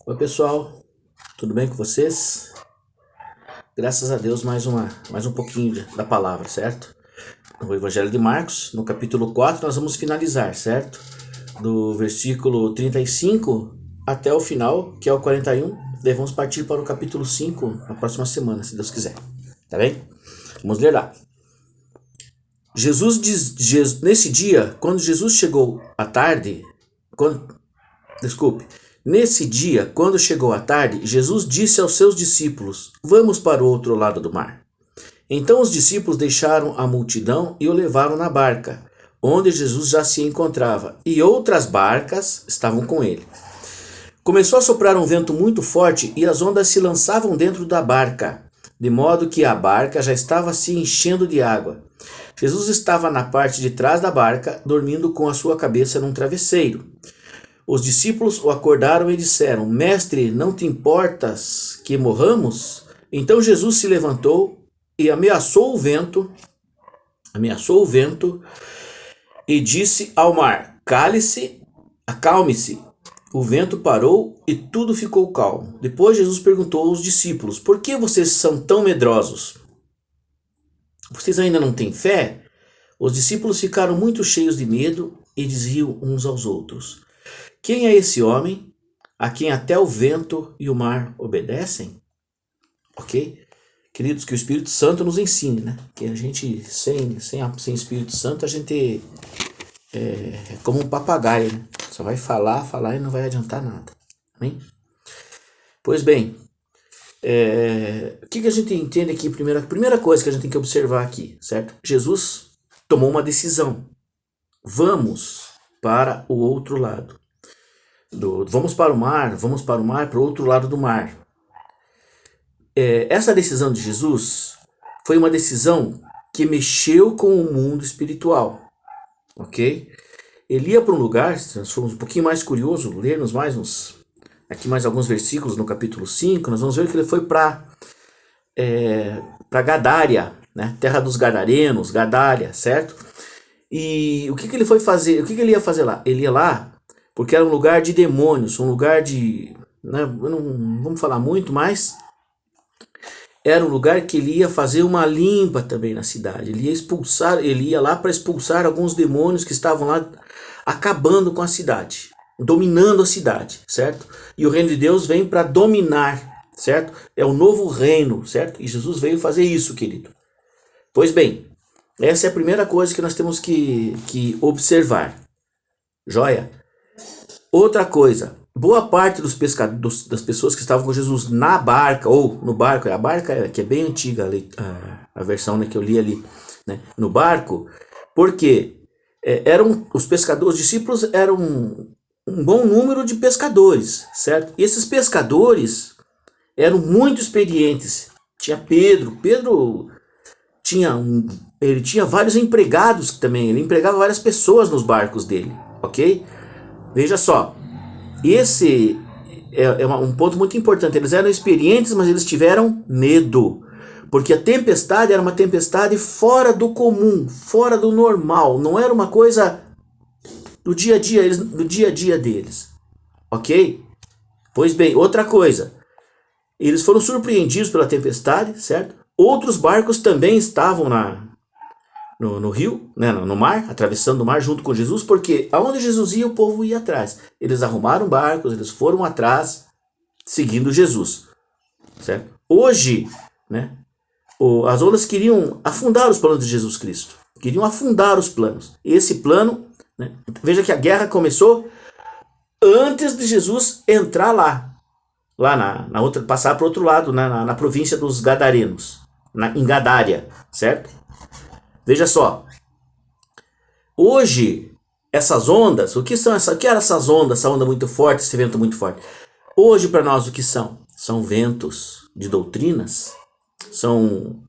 Oi pessoal, tudo bem com vocês? Graças a Deus mais um pouquinho da palavra, certo? No Evangelho de Marcos, no capítulo 4, nós vamos finalizar, certo? Do versículo 35 até o final, que é o 41. Daí vamos partir para o capítulo 5 na próxima semana, se Deus quiser. Tá bem? Vamos ler lá. Nesse dia, quando Jesus chegou à tarde, Nesse dia, quando chegou a tarde, Jesus disse aos seus discípulos: Vamos para o outro lado do mar. Então os discípulos deixaram a multidão e o levaram na barca, onde Jesus já se encontrava, e outras barcas estavam com ele. Começou a soprar um vento muito forte e as ondas se lançavam dentro da barca, de modo que a barca já estava se enchendo de água. Jesus estava na parte de trás da barca, dormindo com a sua cabeça num travesseiro. Os discípulos o acordaram e disseram: Mestre, não te importas que morramos? Então Jesus se levantou e ameaçou o vento e disse ao mar: Cale-se, acalme-se. O vento parou e tudo ficou calmo. Depois Jesus perguntou aos discípulos: Por que vocês são tão medrosos? Vocês ainda não têm fé? Os discípulos ficaram muito cheios de medo e diziam uns aos outros: Quem é esse homem a quem até o vento e o mar obedecem? Ok? Queridos, que o Espírito Santo nos ensine, né? Que a gente, sem Espírito Santo, a gente é como um papagaio, né? Só vai falar e não vai adiantar nada. Amém? Pois bem, o que a gente entende aqui? A primeira coisa que a gente tem que observar aqui, certo? Jesus tomou uma decisão. Vamos para o outro lado. Vamos para o mar, para o outro lado do mar. Essa decisão de Jesus foi uma decisão que mexeu com o mundo espiritual, ok? Ele ia para um lugar, se nós formos um pouquinho mais curiosos, lermos mais alguns versículos no capítulo 5, nós vamos ver que ele foi para Gadária, né? Terra dos Gadarenos, Gadária, certo? E o que ele foi fazer? O que ele ia fazer lá? Ele ia lá porque era um lugar de demônios, um lugar de... Né, não vamos falar muito, mas era um lugar que ele ia fazer uma limpa também na cidade. Ele ia lá para expulsar alguns demônios que estavam lá acabando com a cidade, dominando a cidade, certo? E o reino de Deus vem para dominar, certo? É o novo reino, certo? E Jesus veio fazer isso, querido. Pois bem, essa é a primeira coisa que nós temos que observar. Joia? Outra coisa, boa parte das pessoas que estavam com Jesus na barca, ou no barco, a barca que é bem antiga, a versão, né, que eu li ali, né, no barco, porque eram os pescadores, os discípulos eram um bom número de pescadores, certo? E esses pescadores eram muito experientes. Tinha Pedro ele tinha vários empregados também, ele empregava várias pessoas nos barcos dele, ok? Veja só, esse é um ponto muito importante. Eles eram experientes, mas eles tiveram medo. Porque a tempestade era uma tempestade fora do comum, fora do normal. Não era uma coisa do dia a dia deles. Ok? Pois bem, outra coisa. Eles foram surpreendidos pela tempestade, certo? Outros barcos também estavam no rio, né, no mar, atravessando o mar junto com Jesus, porque aonde Jesus ia, o povo ia atrás. Eles arrumaram barcos, eles foram atrás, seguindo Jesus, certo? Hoje, né, as ondas queriam afundar os planos de Jesus Cristo, queriam afundar os planos. E esse plano, né, veja que a guerra começou antes de Jesus entrar lá passar para o outro lado, né, na província dos Gadarenos, em Gadária, certo? Veja só, hoje essas ondas, o que eram essas ondas, essa onda muito forte, esse vento muito forte? Hoje para nós o que são? São ventos de doutrinas, são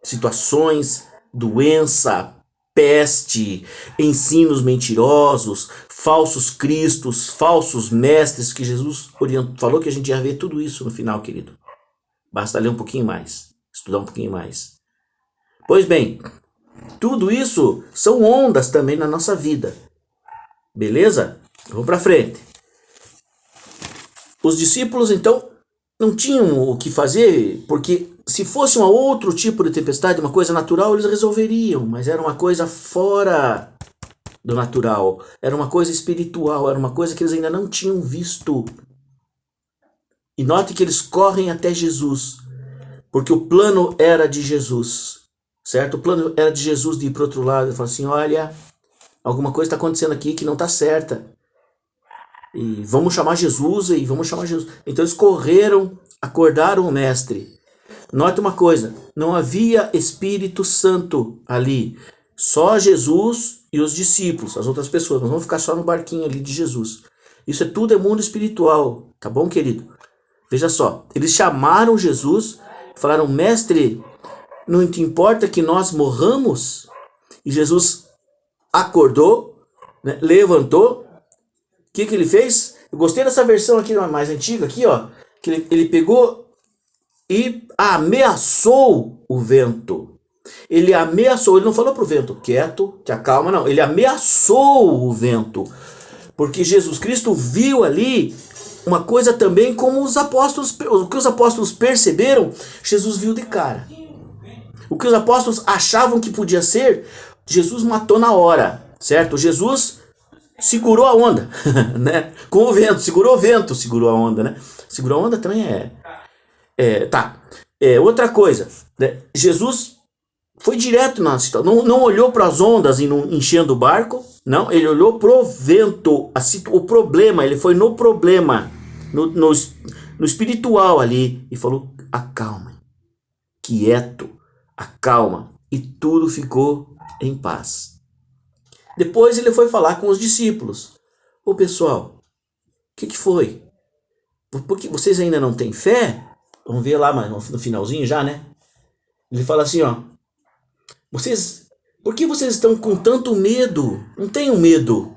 situações, doença, peste, ensinos mentirosos, falsos cristos, falsos mestres, que Jesus falou que a gente ia ver tudo isso no final, querido. Basta ler um pouquinho mais, estudar um pouquinho mais. Pois bem, tudo isso são ondas também na nossa vida. Beleza? Vamos para frente. Os discípulos, então, não tinham o que fazer, porque se fosse um outro tipo de tempestade, uma coisa natural, eles resolveriam, mas era uma coisa fora do natural, era uma coisa espiritual, era uma coisa que eles ainda não tinham visto. E note que eles correm até Jesus, porque o plano era de Jesus, certo? O plano era de Jesus de ir para o outro lado e falar assim, olha, alguma coisa está acontecendo aqui que não está certa. E vamos chamar Jesus e vamos chamar Jesus. Então eles correram, acordaram o mestre. Note uma coisa, não havia Espírito Santo ali, só Jesus e os discípulos, as outras pessoas. Nós vamos ficar só no barquinho ali de Jesus. Isso tudo é mundo espiritual, tá bom, querido? Veja só, eles chamaram Jesus, falaram, mestre, não te importa que nós morramos? E Jesus acordou, né, levantou. O que ele fez? Eu gostei dessa versão aqui, mais antiga, aqui, ó, que ele pegou e ameaçou o vento. Ele ameaçou, ele não falou pro vento, quieto, te acalma, não. Ele ameaçou o vento. Porque Jesus Cristo viu ali uma coisa também como os apóstolos, o que os apóstolos perceberam, Jesus viu de cara. O que os apóstolos achavam que podia ser, Jesus matou na hora, certo? Jesus segurou a onda, né? Com o vento, segurou a onda, né? Segurou a onda também outra coisa, né? Jesus foi direto na situação, não olhou para as ondas e não enchendo o barco, não, ele olhou pro vento, o problema, ele foi no problema, no espiritual ali, e falou, acalma, quieto, acalma, e tudo ficou em paz. Depois ele foi falar com os discípulos, ô pessoal, o que foi? Porque vocês ainda não têm fé? Vamos ver lá no finalzinho já, né? Ele fala assim, ó, por que vocês estão com tanto medo? Não tenham medo.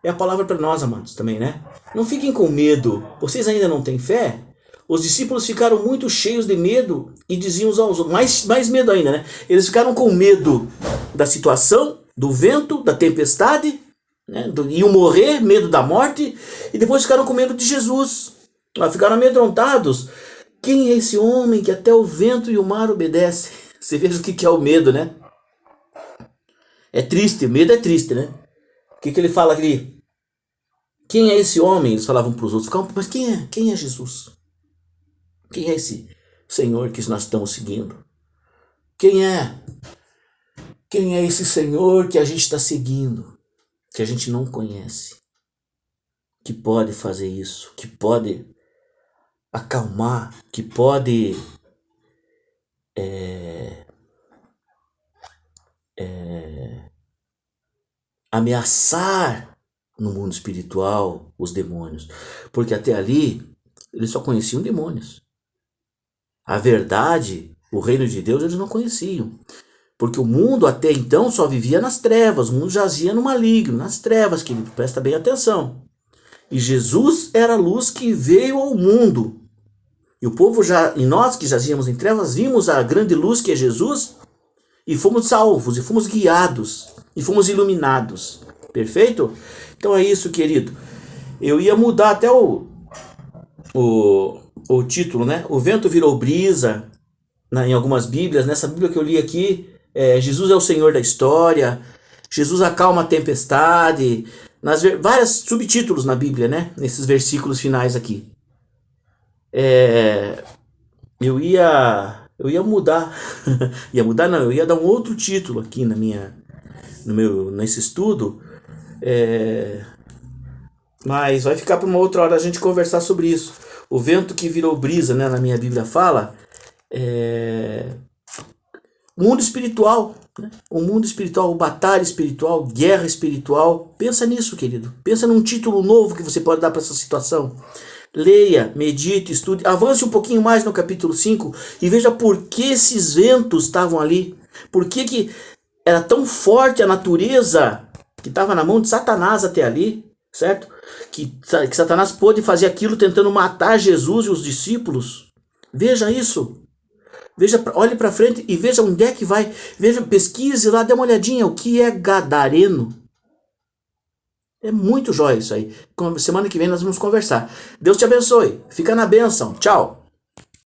É a palavra para nós, amados, também, né? Não fiquem com medo. Vocês ainda não têm fé? Os discípulos ficaram muito cheios de medo e diziam uns aos outros, mais medo ainda, né? Eles ficaram com medo da situação, do vento, da tempestade, né? Iam morrer, medo da morte, e depois ficaram com medo de Jesus. Ficaram amedrontados. Quem é esse homem que até o vento e o mar obedecem? Você veja o que é o medo, né? É triste, o medo é triste, né? O que ele fala ali? Quem é esse homem? Eles falavam para os outros. Mas quem é? Quem é Jesus? Quem é esse Senhor que nós estamos seguindo? Quem é? Quem é esse Senhor que a gente está seguindo? Que a gente não conhece? Que pode fazer isso? Que pode acalmar? Que pode ameaçar no mundo espiritual os demônios, porque até ali eles só conheciam demônios. A verdade, o reino de Deus, eles não conheciam, porque o mundo até então só vivia nas trevas, o mundo jazia no maligno, nas trevas, querido, presta bem atenção. E Jesus era a luz que veio ao mundo. E o povo e nós que jazíamos em trevas, vimos a grande luz que é Jesus e fomos salvos, e fomos guiados, e fomos iluminados. Perfeito? Então é isso, querido. Eu ia mudar até o título, né? O vento virou brisa, em algumas bíblias. Nessa bíblia que eu li aqui, Jesus é o Senhor da história, Jesus acalma a tempestade, vários subtítulos na Bíblia, né? Nesses versículos finais aqui. Eu ia mudar, eu ia dar um outro título aqui nesse estudo, mas vai ficar para uma outra hora a gente conversar sobre isso. O vento que virou brisa, né, na minha Bíblia fala, mundo espiritual, né? O mundo espiritual, batalha espiritual, guerra espiritual. Pensa nisso, querido. Pensa num título novo que você pode dar para essa situação. Leia, medite, estude, avance um pouquinho mais no capítulo 5 e veja por que esses ventos estavam ali. Por que era tão forte a natureza que estava na mão de Satanás até ali, certo? Que Satanás pôde fazer aquilo tentando matar Jesus e os discípulos. Veja isso. Olhe para frente e veja onde é que vai. Veja, pesquise lá, dê uma olhadinha o que é gadareno. É muito jóia isso aí. Semana que vem nós vamos conversar. Deus te abençoe. Fica na bênção. Tchau.